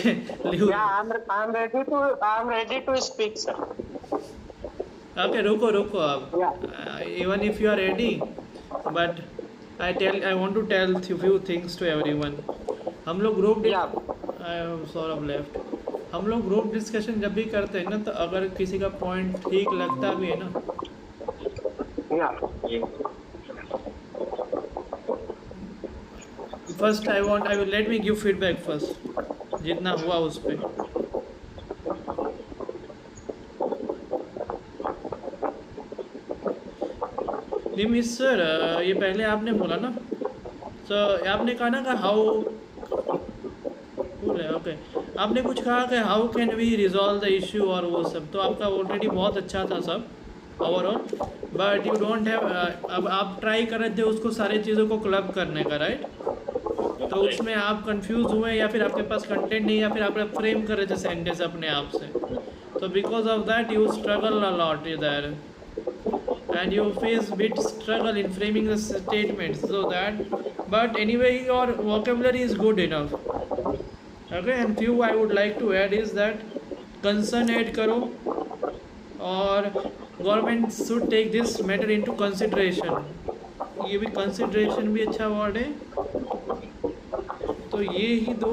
Yeah, I'm ready to speak, sir. Okay, रुको अब. Yeah. Even if you are ready, but I want to tell few things to everyone. हम लोग Yeah. Saurabh left. हम लोग group discussion जब भी करते हैं ना, तो अगर किसी का पॉइंट ठीक लगता भी है ना, Yeah. First I will let me give feedback first जितना हुआ उस पर. निमित सर, ये पहले आपने बोला ना, तो आपने कहा ना कि हाउ कूल है. ओके, आपने कुछ कहा कि how can we resolve the issue और वो सब, तो आपका ऑलरेडी बहुत अच्छा था सब overall. But you don't have, अब आप ट्राई कर रहे थे उसको सारी चीज़ों को क्लब करने का, राइट? तो उसमें आप कंफ्यूज हुए, या फिर आपके पास कंटेंट नहीं, या फिर आप फ्रेम कर रहे थे सेंटेंस अपने आप से. तो because of that you struggle a lot there, and you face bit struggle in framing the statements, so that, but anyway your vocabulary is good enough. Okay, and few I would like to add is that concern add karo, और government should take this matter into consideration. ये भी consideration भी अच्छा word है. तो ये ही दो.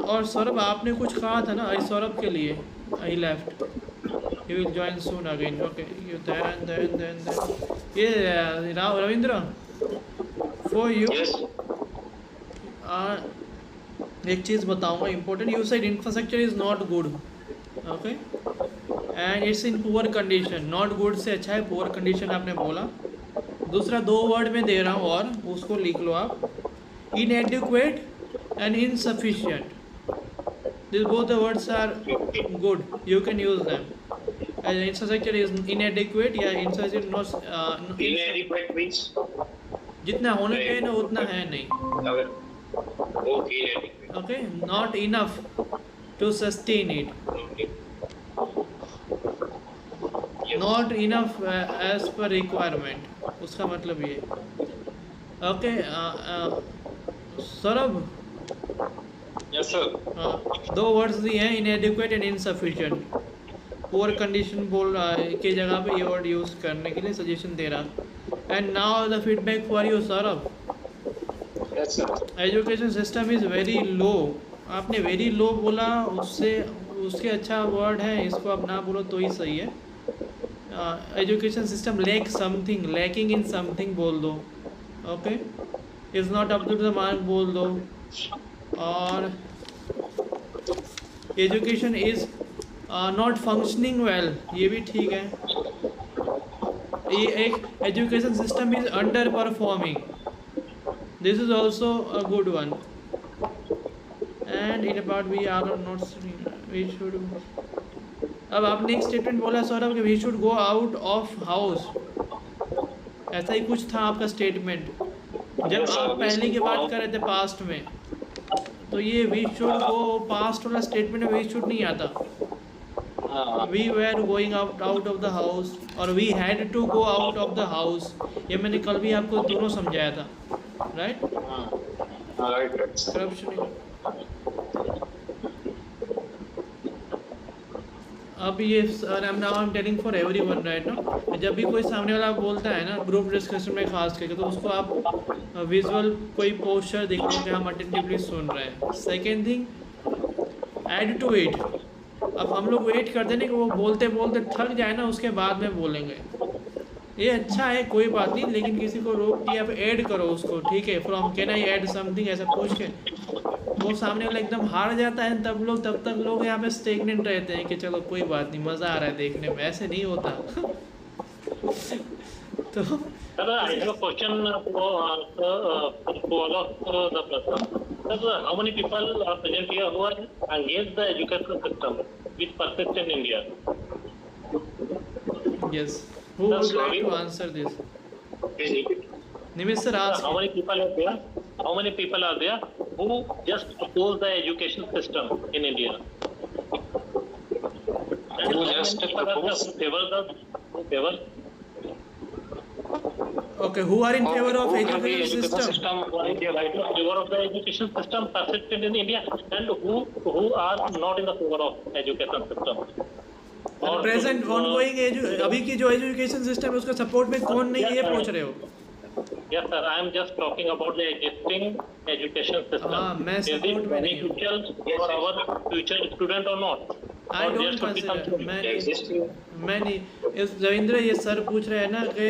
और सौरभ आपने कुछ कहा था ना, आई सौरभ के लिए, I left, he will join soon again. Okay, you then yeah, Ravindra, for you. Yes. एक चीज़ बताऊंगा important. You side infrastructure is not good. Okay, and it's in poor condition. Not good से अच्छा है पुअर कंडीशन आपने बोला. दूसरा 2 word में दे रहा हूँ और उसको लिख लो आप. Inadequate and insufficient, this both the words are good, you can use them. Infrastructure is inadequate या इंफ्रास्ट्रक्चर नॉट Inadequate means. जितना होना चाहिए ना उतना है नहीं. Okay. Inadequate. Okay, not enough to sustain it, Okay. Yes. Not enough as per requirement, उसका मतलब ये. Okay, Saurabh, Yes, sir. 2 words दिए हैं, inadequate and insufficient. Poor condition बोल की जगह पे ये वर्ड यूज़ करने के लिए सजेशन दे रहा. And now the feedback for you Saurabh. Yes, sir. Education system is very low. आपने वेरी लो बोला, उसके अच्छा वर्ड है, इसको आप ना बोलो तो ही सही है. Education system lacking in something बोल दो. Okay, is not up to the mark बोल दो. और education is not functioning well, ये भी ठीक है. ये एक education system is underperforming, this is also a good one. And in about we are not, we should. अब आपने एक स्टेटमेंट बोला सौरभ कि we should go out of house, ऐसा ही कुछ था आपका स्टेटमेंट जब आप पहले की बात कर रहे थे पास्ट में. तो ये वी शुड गो, पास्ट वाला स्टेटमेंट में वी शुड नहीं आता. We were going out of the house, और we had to go out of the house. ये मैंने कल भी आपको दोनों समझाया था, राइट? Right. करप्शन. अब ये now I am telling for everyone right ना, जब भी कोई सामने वाला बोलता है ना ग्रुप डिस्कशन में खास करके, तो उसको आप विजुअल कोई पोस्चर दिखाओ कि हम अटेंटिवली सुन रहे हैं. Second thing, add to it. अब हम लोग वेट करते नहीं कि वो बोलते बोलते थक जाए ना, उसके बाद में बोलेंगे. ये अच्छा है, कोई बात नहीं, लेकिन किसी को रोक दिया आप ऐड करो उसको, ठीक है, from can I add something, ऐसा पूछ के. वो सामने वाला एकदम हार जाता है, तब तक लोग यहाँ पे स्टेगनेंट रहते हैं कि चलो कोई बात नहीं, मज़ा आ रहा है देखने में. ऐसे नहीं होता. तो Sir, I have a question for all of the person. Sir, how many people are present here who are against the education system which persists in India? yes, who would like to answer this? Nimish sir, ask. How many people are there? How many people are there who just oppose the education system in India? And Who how just many people are there oppose? who favor the favor? Okay, who are in favor of Who can be education system? Who are in favor of the education system persisted in India, and who are not in the favor of education system. और present ongoing अभी की जो education system है उसका support में कौन नहीं है ये पूछ रहे हो? Yes, sir. I am just talking about the existing education system. मैं Is it support में नहीं हूँ। beneficial for our future student or not? I Or there don't should be consider something मैं नहीं इस रविंद्र ये सर पूछ रहे हैं ना कि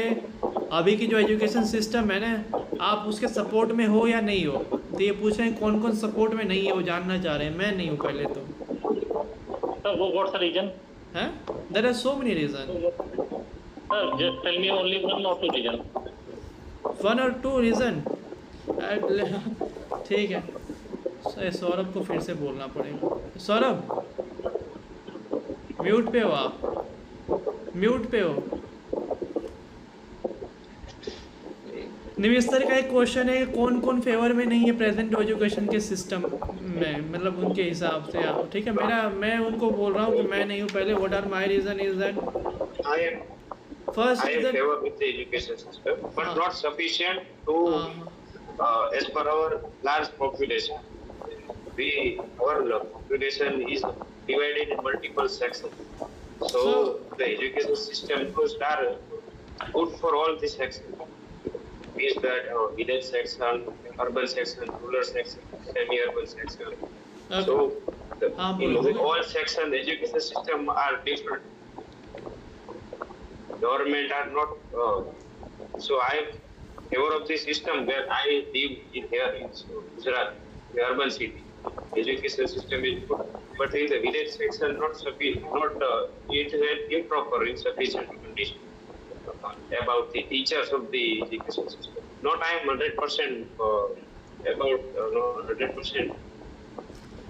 अभी की जो एजुकेशन सिस्टम है ना आप उसके सपोर्ट में हो या नहीं हो, तो ये पूछ रहे हैं कौन कौन सपोर्ट में नहीं है, वो जानना चाह रहे हैं। मैं नहीं हूँ पहले तो। Sir, what's the reason? हैं? There are so many reasons. Sir, just tell me only one or two reasons. 1 or 2 reason ठीक है। सौरभ को फिर से बोलना पड़ेगा। सौरभ म्यूट पे हो आप, म्यूट पे हो। निविस्तर का एक क्वेश्चन है कौन कौन फेवर में नहीं है प्रेजेंट एजुकेशन के सिस्टम में, मतलब उनके हिसाब से आप। ठीक है, मैं उनको बोल रहा हूँ कि मैं नहीं हूँ पहले। What are my reason is that first I am reason favor with the education system, but not sufficient to, as per our large population. Our population is divided in multiple sections. So the education system must are good for all the sections. Is that village section, urban section, rural section, semi-urban section. Okay. So in बोलो। all sections, the education system are different. Government are not. So I am favor of the system where I live in here in Gujarat, the urban city. Education system is good, but in the village section, not sufficient. It is improper, insufficient condition about the teachers of the education system. Not I am 100% about 100%.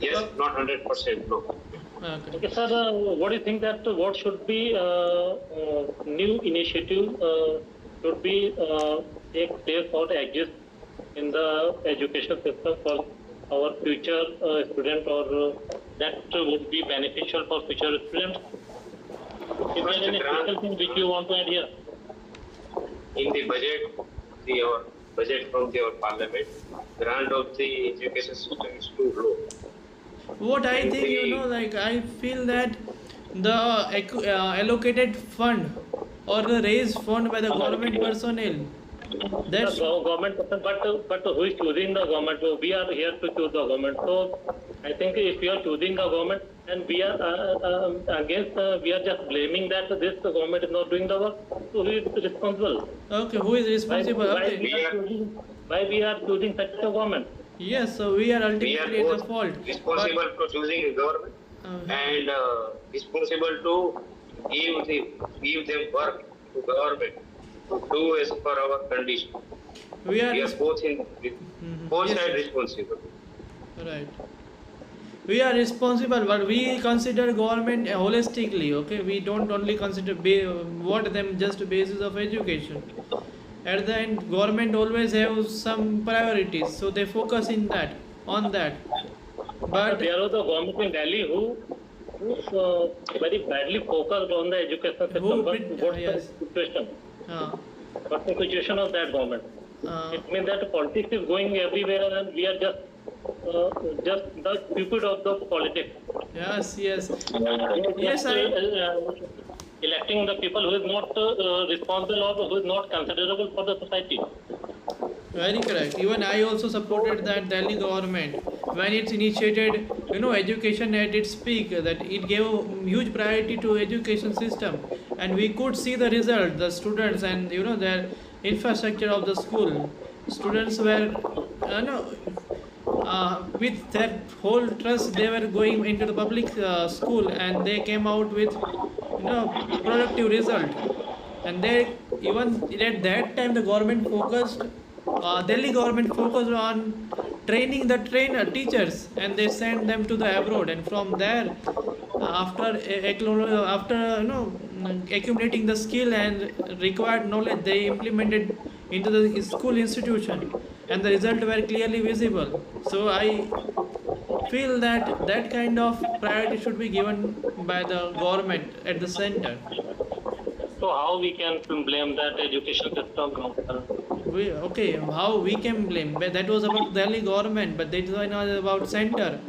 Yes, not 100%. No. Okay. Okay, sir. What do you think that what should be new initiative should be take place or exist in the education system for our future student, or that would be beneficial for future students? Is there any special thing which you want to add here? In the budget, our budget from our parliament, grant of the education system is too low. What I think, like I feel that the allocated fund or the raised fund by the government personnel, that's The government, but who is choosing the government? So we are here to choose the government. So I think if we are choosing the government, and we are against, we are just blaming that this government is not doing the work. So who is responsible? okay. Who is responsible? Okay. Why we are choosing such a government? Yes, so we are We are ultimately at the both fault. responsible for choosing a government and responsible to give them work to government to do as per our condition. We are We are both both Yes, sides yes. responsible. right. We are responsible, but we consider government holistically. Okay, we don't only consider what them just basis of education. At the end, government always have some priorities, so they focus on that. But There are the government in Delhi who very badly focused on the education system. Who But did- what's yes. the situation? uh, What's the situation of that government? uh, It means that politics is going everywhere, and we are just the stupid of the politics. yes, yes. Yes, I- electing the people who is not responsible or who is not considerable for the society. Very correct. Even I also supported that Delhi government when it's initiated, education at its peak, that it gave huge priority to education system, and we could see the result, the students and their infrastructure of the school. Students were, with their whole trust, they were going into the public school, and they came out with, productive result. And they even at that time the government focused. Delhi government focused on training the teachers, and they sent them to the abroad, and from there after accumulating the skill and required knowledge, they implemented into the school institution, and the result were clearly visible. So I feel that kind of priority should be given by the government at the center. So how we can blame that education system? How we can blame? But that was about Delhi government, but that was not about center.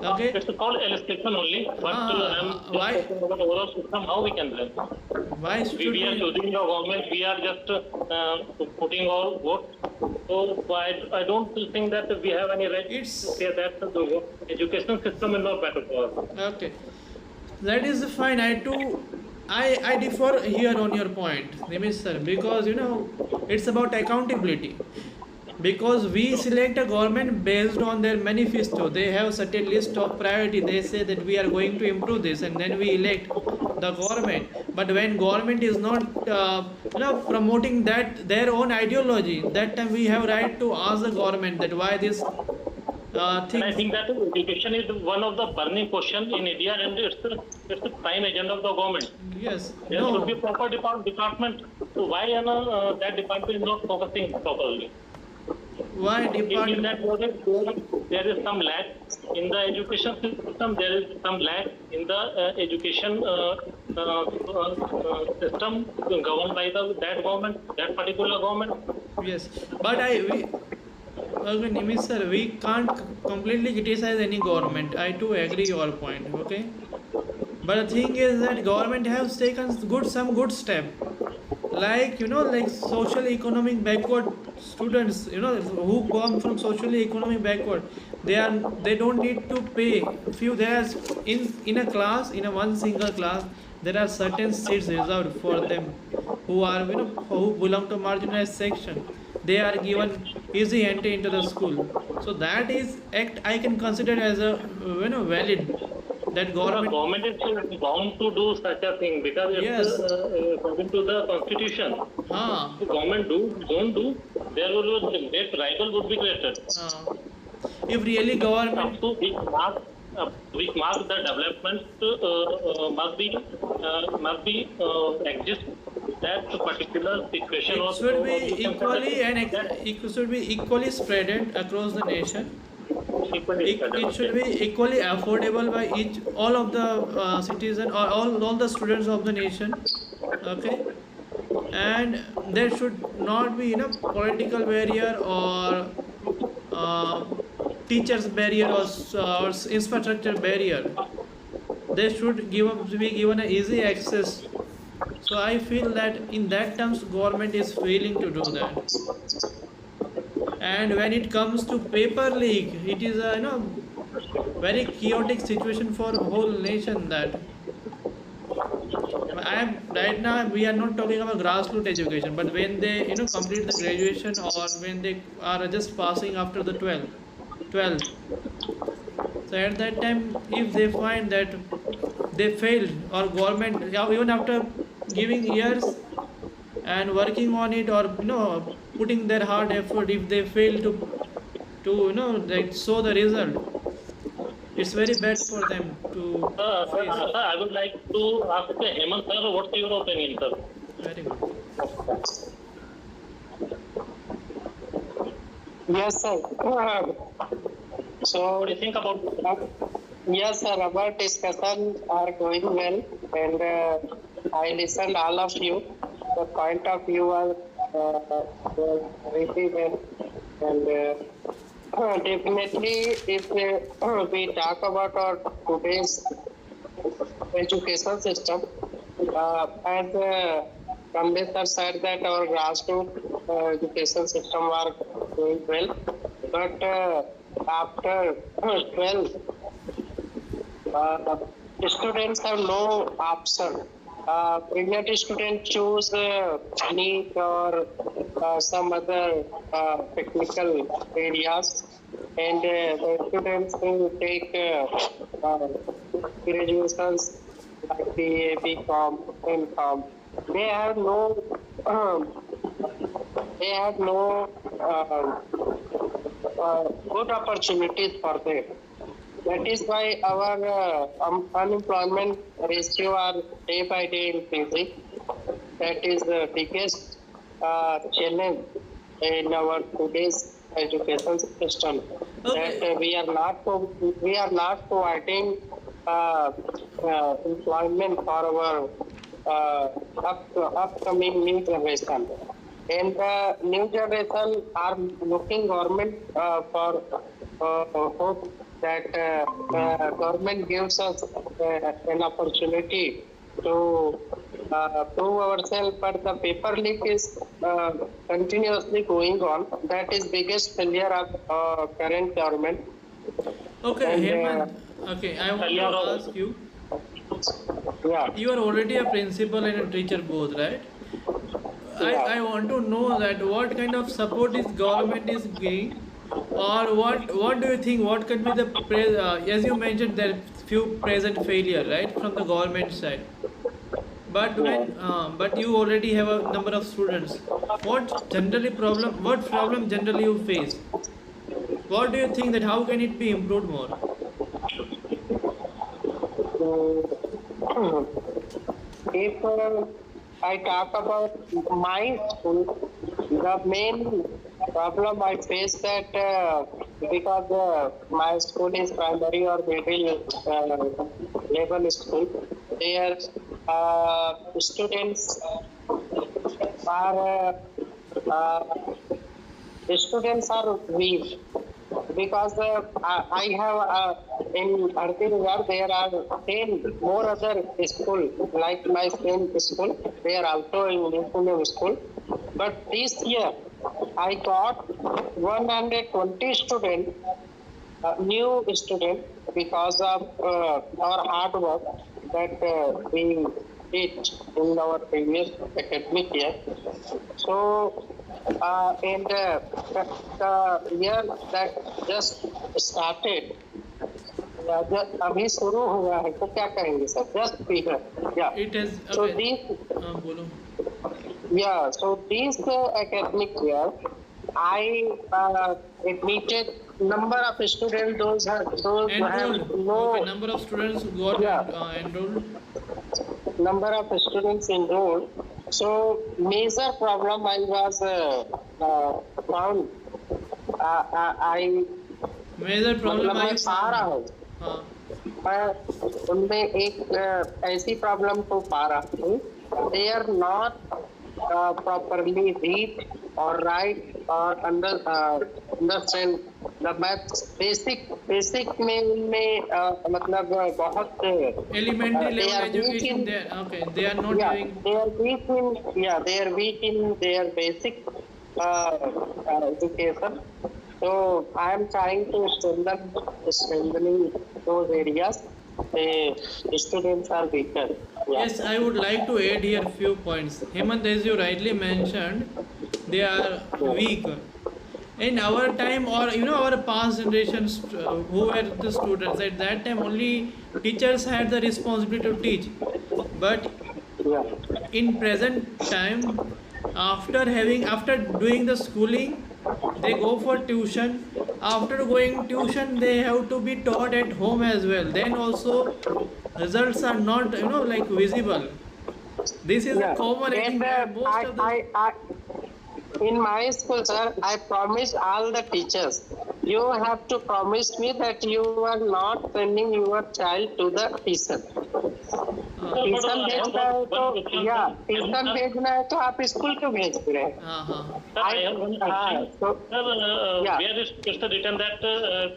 Okay. It's called illustration only, but I'm just why? talking about overall system. How we can blame? Why should We are choosing the government. We are just putting our vote. So I don't think that we have any right to say that the education system is not better for us. Okay, that is fine. I differ here on your point, Nimish sir, because it's about accountability. Because we select a government based on their manifesto. They have certain list of priority. They say that we are going to improve this, and then we elect the government. But when government is not promoting that their own ideology, that time we have right to ask the government that why this And I think that education is one of the burning question in India, and it's the prime agenda of the government. Yes. There should be proper department. So why that department is not focusing properly? Why department? In that project, there is some lack in the education system. There is some lack in the education system governed by that government, that particular government. Yes, but okay, Nimish sir, we can't completely criticize any government. I too agree your point. Okay, but the thing is that government has taken some good step, like like social economic backward students, who come from socially economic backward, they don't need to pay few. There's in a class, in a one single class, there are certain seats reserved for them who are who belong to marginalized section. They are given easy entry into the school. So that is act I can consider as a valid. That The government. government is bound to do such a thing because it's according to the constitution. If government don't do, there will be great rival would be created. If really government. So we mark the development must be exist that particular situation. It should be equally it should be equally spread across the nation. It should be equally affordable by all of the citizens or all the students of the nation. Okay, and there should not be political barrier or teachers barrier or infrastructure barrier. They should be given an easy access. So I feel that in that terms government is failing to do that. And when it comes to paper leak, it is a very chaotic situation for the whole nation. That right now we are not talking about grassroots education, but when they complete the graduation or when they are just passing after the 12th. So at that time, if they find that they failed or government even after giving years and working on it or putting their hard effort, if they fail to like show the result, it's very bad for them to face. Sir, I would like to ask Hemant sir, what's your opinion, sir? Very good. Yes, sir. So, What do you think about that? yes, sir, our discussion are going well, and I listened all of you. The point of view are very well, and definitely, if we talk about our today's education system, as Kamlesh sir said that our grassroots education system are going well, but after 12, students have no option. Pregnant students choose NEET or some other technical areas, and the students will take graduations like BA, BCom, MCom. They have no good opportunities for them. That is why our unemployment ratio are day by day increasing. That is the biggest challenge in our today's education system. Okay. That we are not providing employment for our upcoming new generation. And the new generation are looking government for hope that government gives us an opportunity to prove ourselves, but the paper leak is continuously going on. That is biggest failure of current government. Okay, And, Hemant. Okay, I want to ask you. Yeah. You are already a principal and a teacher both, right? I want to know that what kind of support is government is giving, or what do you think? What could be the as you mentioned there few present failure right from the government side. But you already have a number of students. What problem generally you face? What do you think that how can it be improved more? If I talk about my school, the main problem I face that because my school is primary or middle level school, their students are weak because I have in Artinagar there are 10 more other school like my same school. They are also in Newfoundland school. But this year I got 120 students, new students because of our hard work that we did in our previous academic year. So in the year that just started, अभी शुरू हुआ है तो क्या करेंगे sir? Just figure. Yeah. It is So okay. these बोलो. Yeah, so this academic year, I admitted number of students those who have Enrolled. no Okay, number of students got enrolled. number of students enrolled. So major problem I was found. I Major problem मतलब I मैं पा रहा हूँ. हाँ. मैं उनमें एक ऐसी प्रॉब्लम को पा रहा हूँ. They are not properly read or write or understand the maths. Basic में उनमें मतलब बहुत Elementary they level are weak education in, there. Okay, they are not yeah, having. they are weak in their basic education. So I am trying to strengthening those areas. The students are weaker. Yeah. Yes, I would like to add here few points. Hemant, as you rightly mentioned, they are weak. In our time, or our past generations, who were the students at that time, only teachers had the responsibility to teach. But Yeah. in present time, after doing the schooling, they go for tuition. After going tuition, they have to be taught at home as well. Then also results are not like visible. This is a common. I think And most of the in my school, sir, I promised all the teachers, you have to promise me that you are not sending your child to the tuition. Tuition भेजना है तो tuition भेजना है तो आप school क्यों भेज रहे हैं? I have one question. Where is written that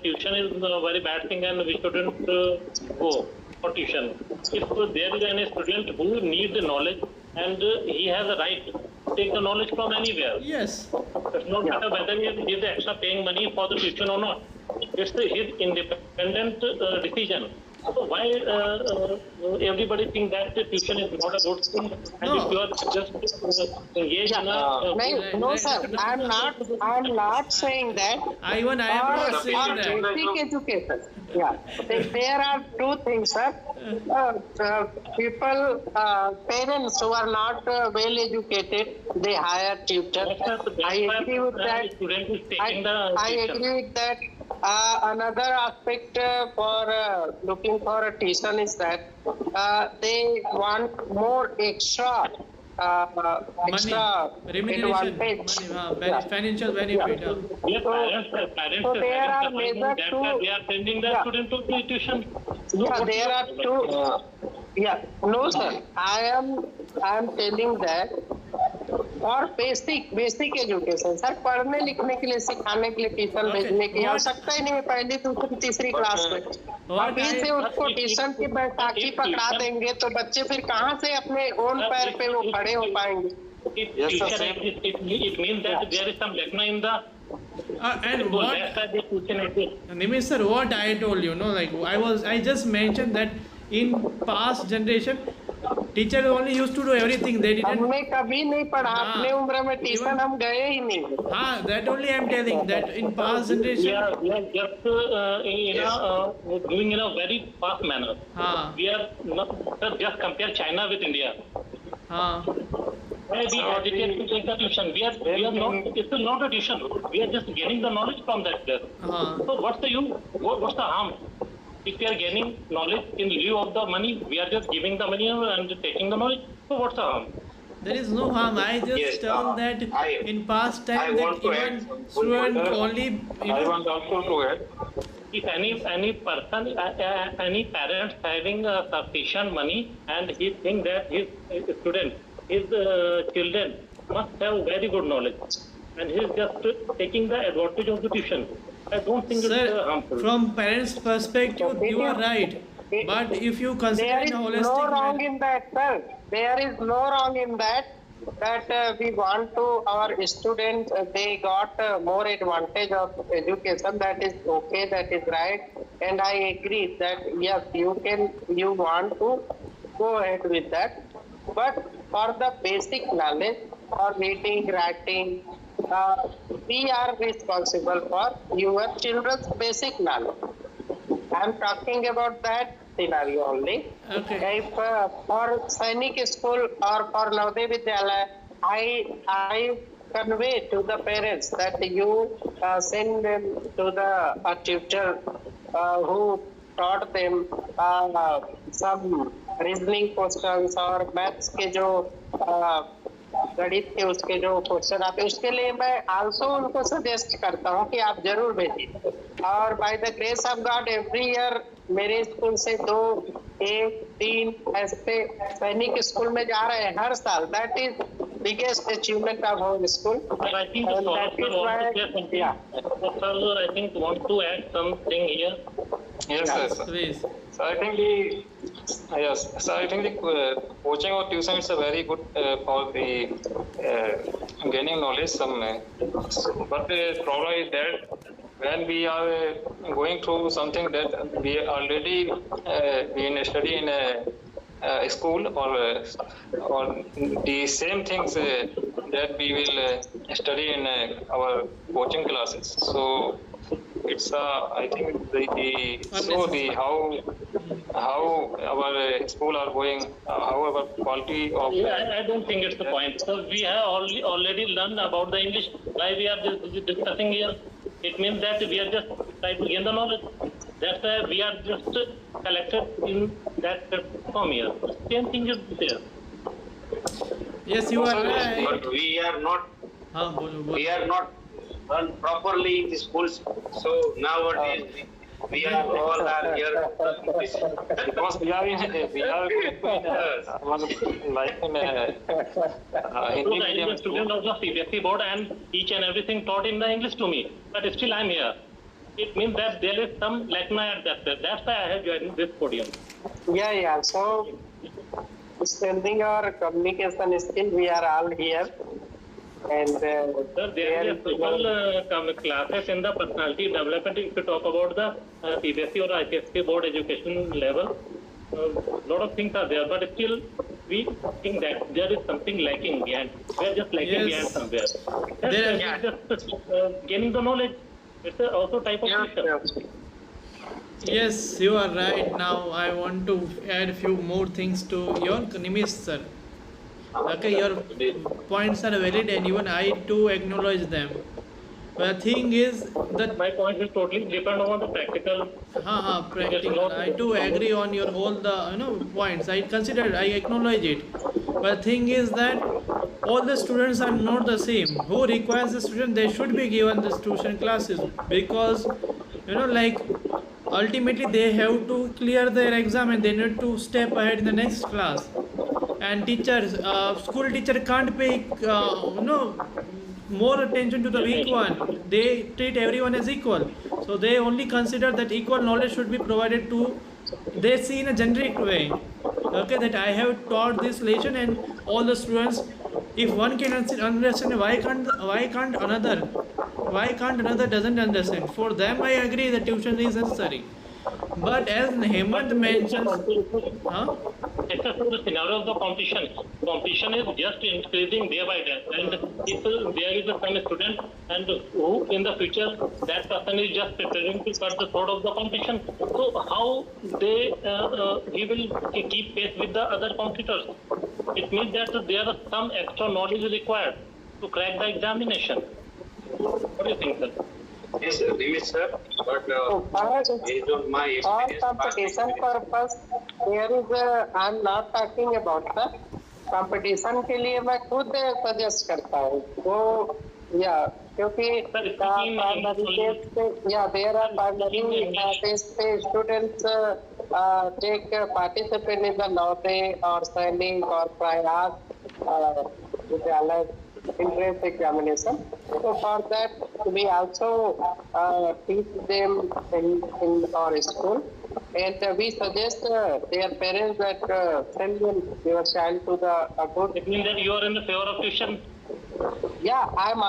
tuition is a very bad thing and we shouldn't go for tuition? If there is any student who needs the knowledge and he has a right to take the knowledge from anywhere. Yes. It's not matter whether he is extra paying money for the tuition or not. It's his independent decision. So why everybody think that the tuition is not a good thing? And if you are just engaged in a... No, sir. I'm not saying that. I am not saying that. Basic education. Yeah. There are two things, sir. People, parents who are not well educated, they hire tutors. I agree with that. I agree with that. Another aspect for looking for a tuition is that they want more extra advantage. Financial benefit. So there are major two. They are sending the student to tuition. Yeah, there are two. Yeah, no sir. I am telling that और basic education sir, पढ़ने लिखने के लिए, सिखाने के लिए tuition Okay. भेजने की What- आवश्यकता ही नहीं है पहली दूसरी तीसरी क्लास में। What अभी I- से उसको ट्यूशन की बैसाखी पकड़ा देंगे तो बच्चे फिर कहाँ से अपने ओन पैर पे वो खड़े हो पाएंगे? If Yes, sir, tuition same. exists, it means that there is some lacuna in the and school. what That's why the tuition exists. Nimish sir, what I told you, no, like I just mentioned that in past generation, teacher only used to do everything. They didn't. हमने कभी नहीं पढ़ा, हाँ, अपने उम्र में tuition even- हम गए ही नहीं। हाँ, that only I'm telling that in past We generation. are just doing in a very fast manner. हाँ, We are not, sir, just compare China with India. हाँ, Where we educate to take the tuition. We are not, it's not a tuition. We are just getting the knowledge from that place. हाँ. So what's the use? What's the harm? If we are gaining knowledge in lieu of the money, we are just giving the money and taking the knowledge. So what's the harm? There is no harm. I just Yes, tell that in past I time want that to even add some student point. only, you I know, want also to add. If any person, any parent having sufficient money and he think that his student, his children must have very good knowledge, and he is just taking the advantage of the tuition. I don't think it's sir, harmful. from parents' perspective, you are right. But if you consider There in is a no holistic wrong manner, in that, sir. There is no wrong in that. We want to our students, they got more advantage of education. That is okay. That is right. And I agree that yes, you want to go ahead with that. But for the basic knowledge, for reading, writing, we are responsible for your children's basic knowledge. I am talking about that scenario only. okay. If for Sainik school or for Navodaya Vidyalaya, I convey to the parents that you send them to the tutor who taught them some reasoning questions और maths के जो गणित के उसके जो question आते हैं, उसके लिए मैं आल्सो उनको सजेस्ट करता हूँ कि आप जरूर भेजिए। और by the grace of God every year मेरे स्कूल से 2, 1, 3 ऐसे सैनिक स्कूल में जा रहे हैं हर साल। That is biggest achievement of our school. But I think the scholar want to say something. Sir, I think want to add something here. Yes, Yeah. sir. Please. So I think so I think the coaching or tuition is a very good for the gaining knowledge. But the problem is that when we are going through something that we already been study in a school or the same things that we will study in our coaching classes. So it's I think the how our school are going, how our quality of Yeah, I don't think it's the point. So we have already learned about the English. Why we are just discussing here? It means that we are just trying to gain the knowledge. That's why we are just collected in that platform here. Same thing is there. Yes, you are right. But we are not हाँ, बोलो, बोलो. we are not run properly in the schools. So nowadays we are all are here. because we are going like in So Hindi I am medium a student of the CBSE board and each and everything taught in the English to me. But still I am here. It means that there is some lacuna at that place. That's why I have joined this podium. Yeah. So strengthening our communication skill, we are all here. And Sir, there is special classes in the personality development. If you talk about the CBSE or ICSE board education level, lot of things are there, but still we think that there is something lacking behind. We are just lacking Yes. behind somewhere. There- That's just gaining the knowledge. It's also type of tuition. Yes, you are right. Now I want to add few more things to your Nimish sir. Okay, your points are valid and even I too acknowledge them. But the thing is that My point is totally depend on the practical. practical. I do agree on your all the points. I consider, I acknowledge it. But the thing is that all the students are not the same. Who requires the student? They should be given the tuition classes because like ultimately they have to clear their exam and they need to step ahead in the next class. And teachers, school teacher can't pay more attention to the weak one. They treat everyone as equal, so they only consider that equal knowledge should be provided to, they see in a generic way, okay, that I have taught this lesson and all the students, if one can understand, why can't another doesn't understand? For them I agree that tuition is necessary, but as Hemant mentions, huh? Except for the scenario of the competition. Competition is just increasing day by day. And if there is a some student and who in the future that person is just preparing to cut the throat of the competition, so how they he will keep pace with the other competitors? It means that there is some extra knowledge required to crack the examination. What do you think, sir? Yes, Nimish sir, but based on my For experience, competition purpose, there is I'm not talking about the competition के लिए मैं खुद suggest करता हूँ वो या क्योंकि primary test पे या देयर आर प्राइमरी टेस्ट पे students take participate in the Navodaya और सैनिक और प्रयास विद्यालय entrance examination. So for that we also teach them in our school, and we suggest their parents that send your child to the good. It means that you are in the favor of tuition. Yeah, I'm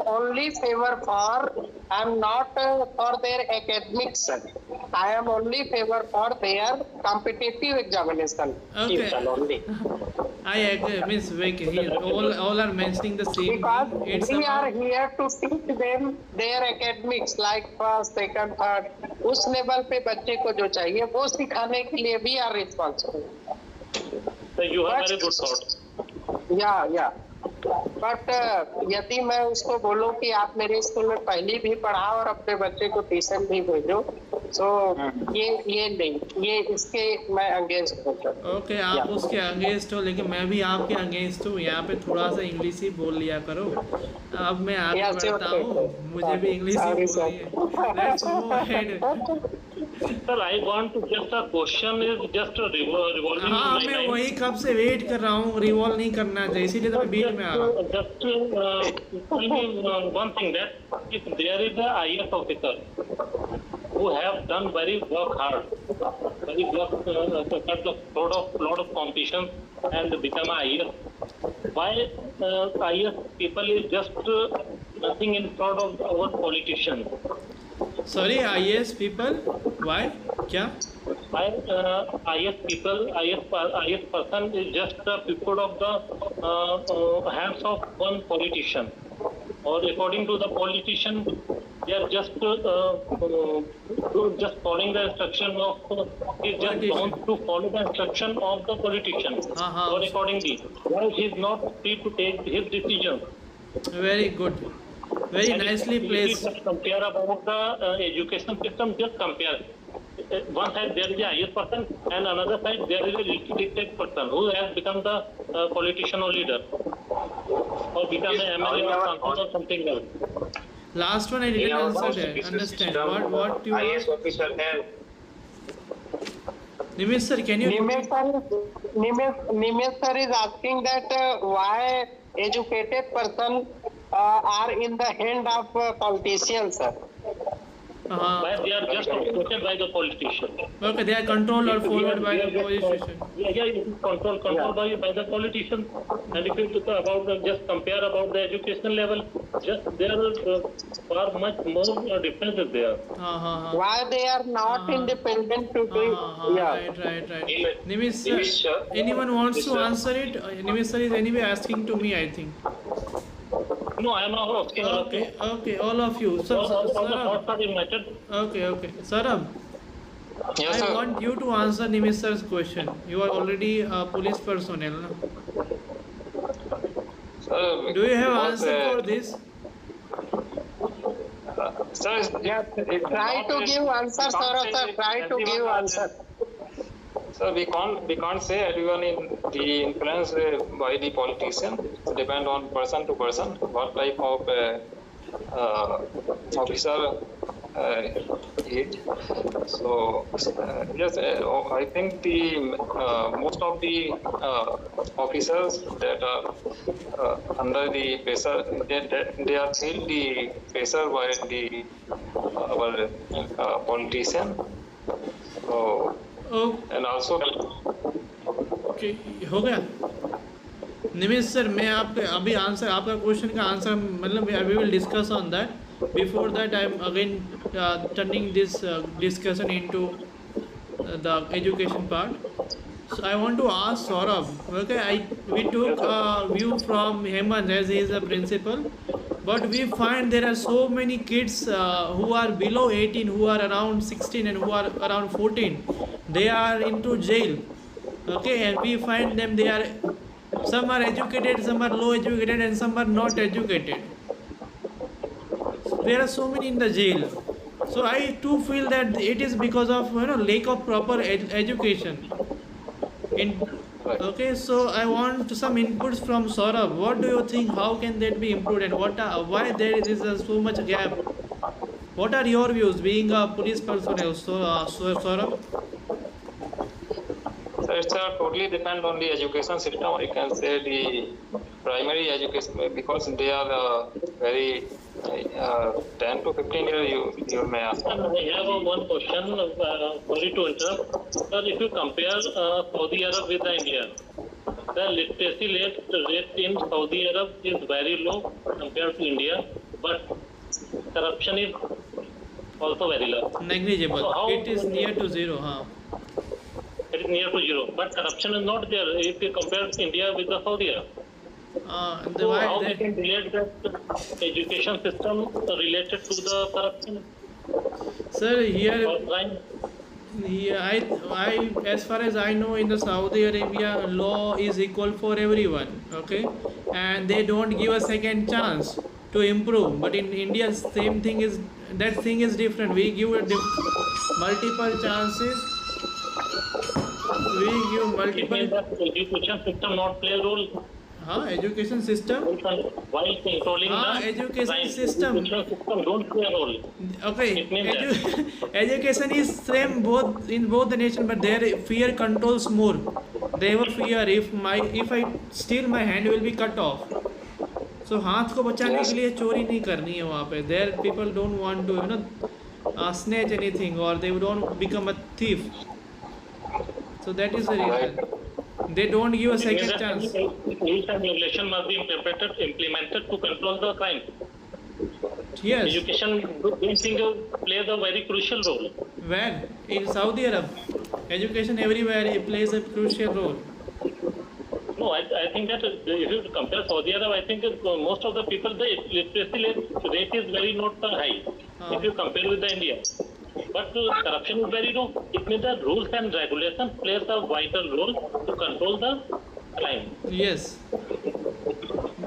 only favor for. I'm not for their academics. I am only favor for their competitive examination. Okay. Only. I agree, Miss Vicky. All are mentioning the same Because thing. It's we about, are here to teach them their academics like first, second, third. उस level पे बच्चे को जो चाहिए वो सिखाने के लिए we are responsible. So you have very good thought. या बट यदि मैं उसको बोलूं कि आप मेरे स्कूल में पहली भी पढ़ाओ और अपने बच्चे को ट्यूशन भी भेजो, तो ये नहीं, ये इसके मैं अगेंस्ट हूँ। ओके, आप उसके अगेंस्ट हो, लेकिन मैं भी आपके अगेंस्ट हूँ। यहाँ पे थोड़ा सा इंग्लिश ही बोल लिया करो। अब मैं आगे बढ़ता हूँ, मुझे भी इंग्लिश ही बोलनी है। Let's move ahead. Sir, I want to just a question is just a revolving. हाँ, मैं वही कब से वेट कर रहा हूँ, रिवॉल्व नहीं करना चाहिए, इसीलिए तो मैं बीच में आ रहा हूँ। Just one thing that if there is a IS officer who have done very work hard, very work cut the lot of competitions and become a IS, why IS people is just nothing in front of our politicians? Sorry, IAS people? Why? क्या? Why IS people, IS person is just the people of the hands of one politician, or according to the politician, they are just following the instruction of is just bound to follow the instruction of the politician, or accordingly, why he is not free to take his decisions. Very good. Very nicely placed. Just compare about the education system. Just compare. One side there is a IS person, and another side there is a dictated person who has become the politician or leader, or become an MLA or something else. Last one I didn't understand. What you? IS officer have. Nimish sir, can you? Nimish sir is asking that why educated person are in the hand of politicians, sir. Why they are just supported by the politician. Okay, they are controlled or followed by the politician. Yeah, it is controlled by the politician. And if you talk about just compare about the education level, just there are far much more differences there. Why they are not independent to do? Right. Nimish sir, anyone wants to answer it? Nimish sir is anyway asking to me, I think. No, I am not asking. Okay, all of you. So, okay. Saram, yes, I want you to answer Nimish sir's question. You are already a police personnel, no? Sir, do you have answer for this? Sir, try to give answer, sir. Try to give answer. So we can't say everyone in the influence by the politician. It depend on person to person what type of officer age. So yes, I think the most of the officers that are under the pressure, they are feel the pressure by the our politician. So oh and also okay, हो गया निमिष sir. मैं आप अभी answer आपका question का answer मतलब we will discuss on that. Before that I am again turning this discussion into the education part. So I want to ask Saurabh. Okay, we took a view from Hemant as he is the principal, but we find there are so many kids who are below 18, who are around 16 and who are around 14. They are into jail. Okay, and we find them, they are, some are educated, some are low educated, and some are not educated. There are so many in the jail. So I too feel that it is because of lack of proper education. Okay, so I want some inputs from Saurabh. What do you think? How can that be improved, and why there is so much gap? What are your views, being a police personnel? So Saurabh. so it's totally depend on the education system. I can say the primary education, because they are very 10 to 15 years you may ask. I have one question. Sorry to interrupt. Sir, if you compare Saudi Arab with India, the literacy rate in Saudi Arab is very low compared to India, but corruption is also very low. Negligible. So how- It is near to zero. It is near to zero, but corruption is not there if you compare India with the Saudi Arab. So how we can relate that education system related to the corruption Sir, here or crime? I as far as I know, in the Saudi Arabia, law is equal for everyone. Okay, and they don't give a second chance to improve. But in India, same thing is, that thing is different. We give multiple chances. We give It multiple. means that education system not play a role Education system. while controlling the Education crime. system. Education system don't play a role. Okay, It means education is same both in both the nation, but their fear controls more. They have a fear, if I steal, my hand will be cut off. So हाथ को बचाने के लिए चोरी नहीं करनी है वहाँ पे. There people don't want to snatch anything, or they don't become a thief. So that is the reason. They don't give a It means second that chance. rules and regulation must be implemented to control the crime. Yes. Education, don't think plays a very crucial role. Where? In Saudi Arab, education everywhere it plays a crucial role. No, I think that if you compare Saudi Arab, I think most of the people, the literacy rate is very not high if you compare with the India. But corruption is very low. It means that rules and regulations plays a vital role to control the crime, Yes.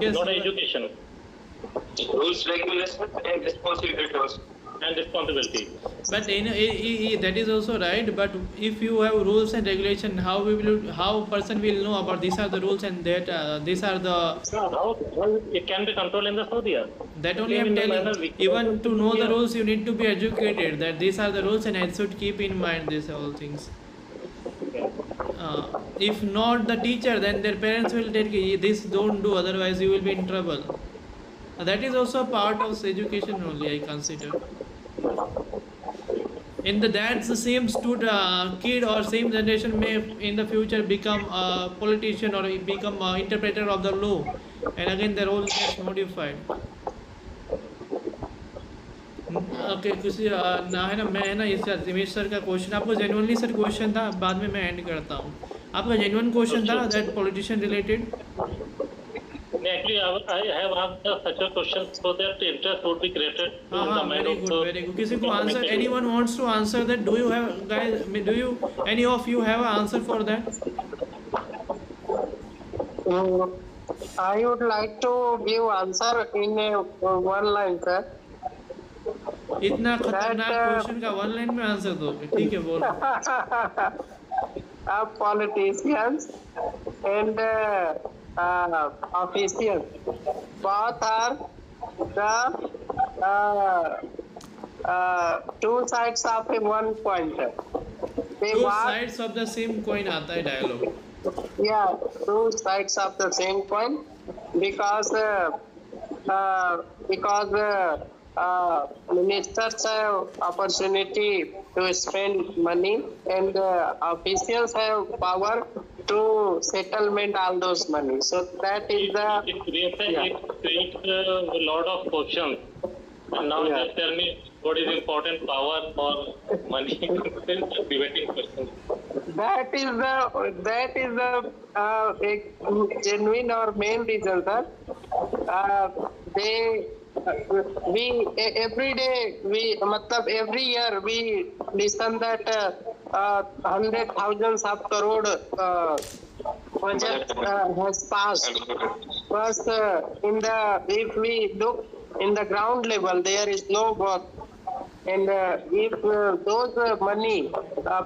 Yes. not education Rules, regulations, and responsibility also. and responsibility. But that is also right. But if you have rules and regulation, how person will know about these are the rules and that these are the, How it can be controlled in the Saudi Arab? that only I'm telling. Even to know the rules, you need to be educated that these are the rules, and I should keep in mind these all things. If not the teacher, then their parents will tell you this don't do, otherwise you will be in trouble. That is also a part of education only, I consider. That's the same kid or same generation may in the future become a politician or become an interpreter of the law, and again the role gets modified. Okay किसी ना है ना, मैं है ना इस Dimesh sir का question आपको जेन्युइनली सर क्वेश्चन था, बाद में मैं एंड करता हूँ. आपका जेन्युइन क्वेश्चन था that politician related. Actually, I have asked such a question so that interest would be created in the mind very of good very good. किसी को the answer, anyone wants to answer that? Do you have guys, do you any of you have a answer for that? I would like to give answer in one line, sir. इतना खतरनाक question का one line में answer दोगे? ठीक है, बोलो. Politicians and officials both are the two sides of a one coin. They two want, sides of the same coin आता है dialogue. yeah, two sides of the same coin, because ministers have opportunity to spend money, and officials have power to settlement all those money. So that is the It creates a lot of questions. And now Yeah. just tell me what is important, power or money? Debating question. that is the a genuine or main reason, sir. They we every day matlab every year we listen that hundred thousands of crore budget has passed. But if we look in the ground level, there is no work. And if those money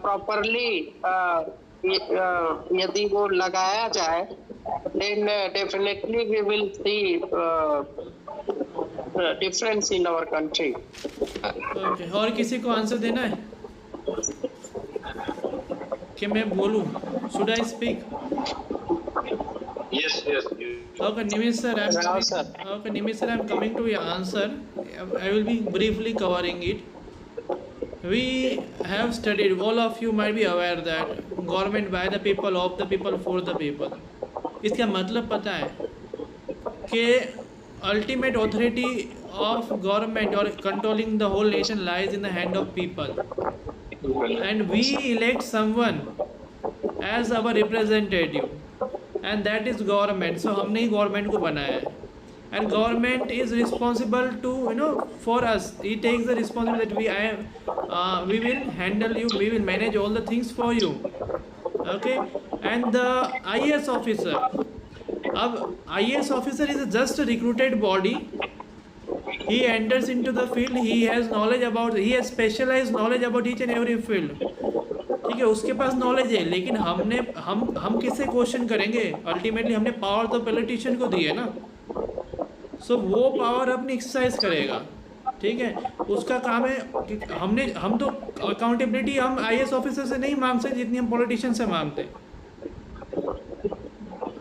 properly यदि वो लगाया जाए, then definitely we will see difference in our country. Okay, और किसी को answer देना है कि मैं बोलूँ? Should I speak? Yes. Okay, Nimish sir, Yeah, sir. I'm coming to your answer. I will be briefly covering it. We have studied, all of you might be aware that government by the people, of the people, for the people. इसका मतलब पता है कि ultimate authority of government or controlling the whole nation lies in the hand of people. And we elect someone as our representative. And that is government. So हमने ही government को बनाया है. And government is responsible to, for us. He takes the responsibility that we will handle you, we will manage all the things for you. Okay. And the IAS officer. अब IAS officer is just a recruited body. He enters into the field. He has specialized knowledge about each and every field. ठीक है, उसके पास knowledge है, लेकिन हम किससे question करेंगे? Ultimately हमने पावर तो पॉलिटिशियन को दी है ना. सो वो पावर अपनी एक्सरसाइज करेगा. ठीक है, उसका काम है कि हम तो अकाउंटेबिलिटी हम IAS ऑफिसर से नहीं मांग सकते जितनी हम पॉलिटिशियन से मांगते हैं.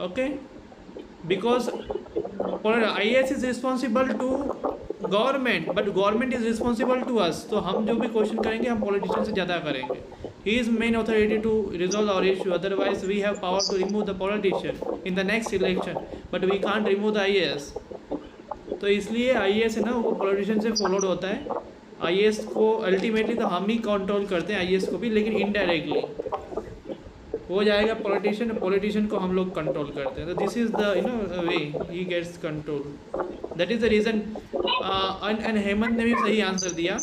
Okay, because IAS is responsible to government, but government is responsible to us. तो हम जो भी क्वेश्चन करेंगे हम पॉलिटिशियन से ज़्यादा करेंगे. He is main authority to resolve our issue. Otherwise, we have power to remove the politician in the next election, but we can't remove the IAS. तो इसलिए IAS है ना, वो पॉलिटिशियन से फॉलोड होता है. IAS को अल्टीमेटली तो हम ही कंट्रोल करते हैं, IAS को भी, लेकिन इनडायरेक्टली हो जाएगा पॉलिटिशियन को हम लोग कंट्रोल करते हैं. तो this is the way he gets control. That is the reason. And Hemant ने भी सही आंसर दिया.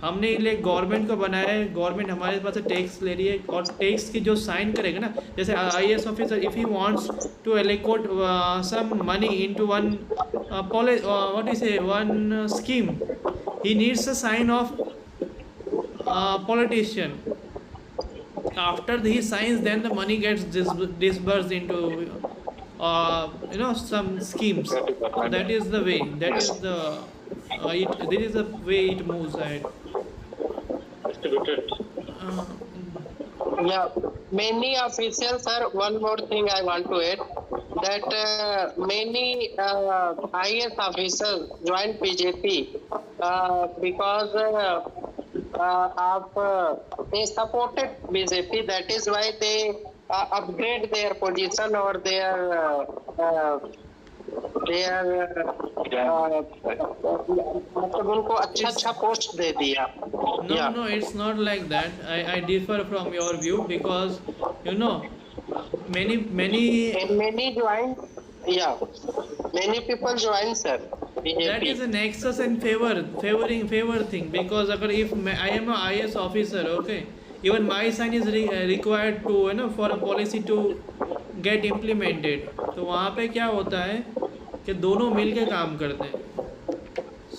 हमने लिए गवर्नमेंट को बनाया है. गवर्नमेंट हमारे पास से टैक्स ले रही है, और टैक्स की जो साइन करेगा ना, जैसे IAS officer if he wants to allocate some money into one one scheme, he needs a sign of politician. After he signs, then the money gets disbursed into some schemes. That is the way. This is the way it moves ahead. Distributed. Yeah, many officials, sir. One more thing I want to add, that many IAS officers joined BJP because they supported BJP. That is why they upgrade their position or their मतलब उनको अच्छा post दे दिया. No, it's not like that. I differ from your view, because many join. Yeah, many people join, sir. BJP. That is an excess and favor thing, because if I am a IAS officer, okay, even my sign is required to for a policy to get implemented. तो वहाँ पे क्या होता है कि दोनों मिल के काम करते हैं.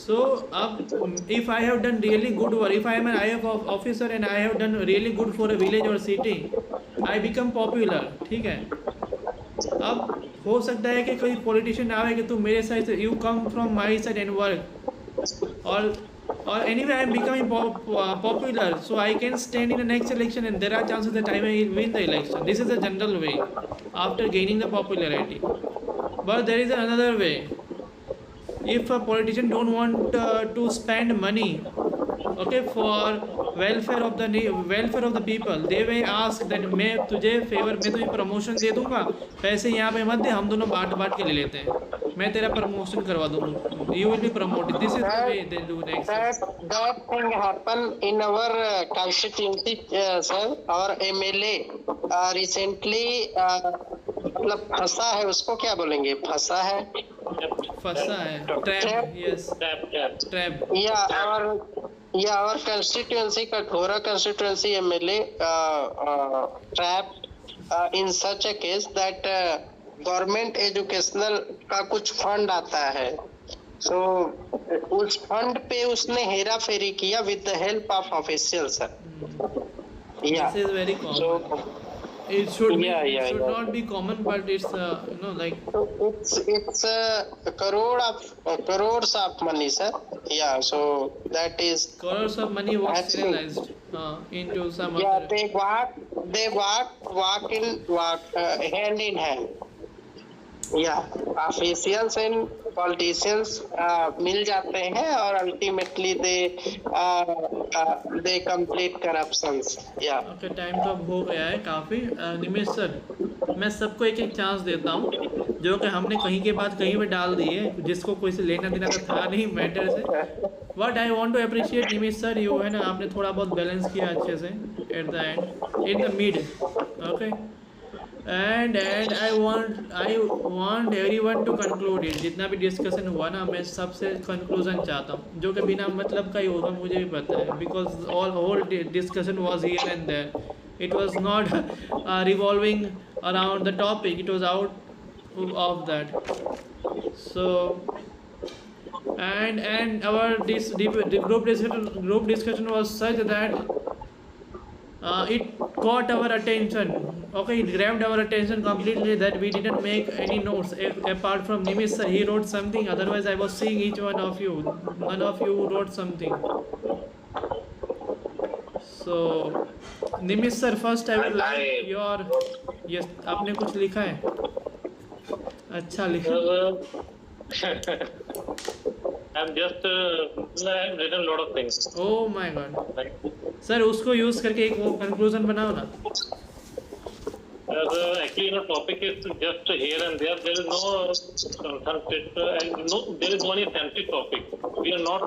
So अब if I have done really good work, if I am an IAS officer and I have done really good for a village or city, I become popular. ठीक है. अब हो सकता है कि कोई पॉलिटिशियन आवे कि तुम मेरे साइड से, you come from my side and work, और or anyway I am becoming popular, so I can stand in the next election and there are chances that I may win the election. This is the general way after gaining the popularity. But there is another way. If a politician don't want to spend money, okay, for welfare of the people, they may ask that मैं तुझे promotion दे दूंगा, पैसे यहाँ पे मत दे, हम दोनों बांट के ले लेते हैं, मैं तेरा प्रमोशन करवा दूंगा, you will be promoted. This is the way they do next. That thing happen in our constituency, sir. Our MLA recently मतलब फंसा है, उसको क्या बोलेंगे, फंसा है, trap, yes, trap. Yeah, our constituency, Kathora constituency MLA trapped in such a case that government educational का कुछ फंड आता है, so उस फंड पे उसने हेरा फेरी किया with the help of officials. Yeah, this is very common. So it should not be common, but it's like it's crores of money, sir. Yeah, so that is crores of money was serialized into some other. They walk hand in hand. Yeah, officials and politicians मिल जाते हैं और ultimately they complete corruptions. Yeah. Okay, time तो अब हो गया है काफ़ी. निमेश sir, मैं सबको एक चांस देता हूँ, जो कि हमने कहीं के बाद कहीं पे डाल दी है, जिसको कोई से लेना देना तो था नहीं मैटर से. What I want to appreciate Nimesh sir, you है ना, आपने थोड़ा बहुत बैलेंस किया अच्छे से at the end, in the mid, okay. And I want everyone to conclude it. जितना भी डिस्कशन हुआ ना, मैं सबसे कंक्लूजन चाहता हूँ, जो कि बिना मतलब का ही होगा, मुझे भी पता है, because whole discussion was here and there. It was not revolving around the topic, it was out of that. So and our group discussion was such that it caught our attention. Okay, it grabbed our attention completely, that we didn't make any notes apart from Nimish sir. He wrote something, otherwise I was seeing each one of you, none of you wrote something. So Nimish sir, first I would like your, yes, आपने कुछ लिखा है, अच्छा लिखा. I'm just I've written a lot of things. Oh my God. Sir, उसको use करके एक वो conclusion बनाओ ना. Actually, topic is just here and there. There is no concentrate and there is only centric topic. We are not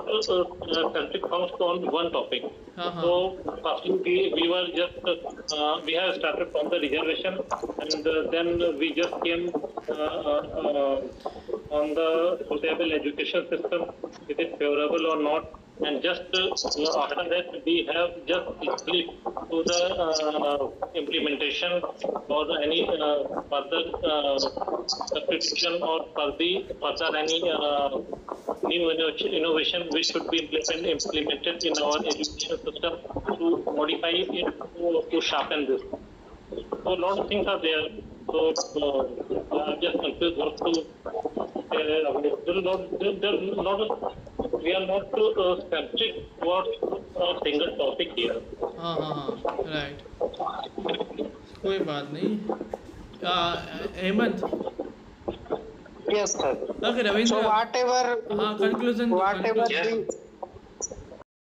centric focused on one topic. So firstly, we were just we have started from the reservation, and then we just came on the suitable education system. Is it favorable or not? And just after that, we have just split to the implementation or any further substitution or further any new innovation which should be implemented in our education system to modify it, to sharpen this. So a lot of things are there. So I'm just confused what to we are not centric towards a single topic here. Right. कोई बात नहीं. Hemant. Yes, sir. Okay, Ravindra. So whatever conclusion. Whatever Yes.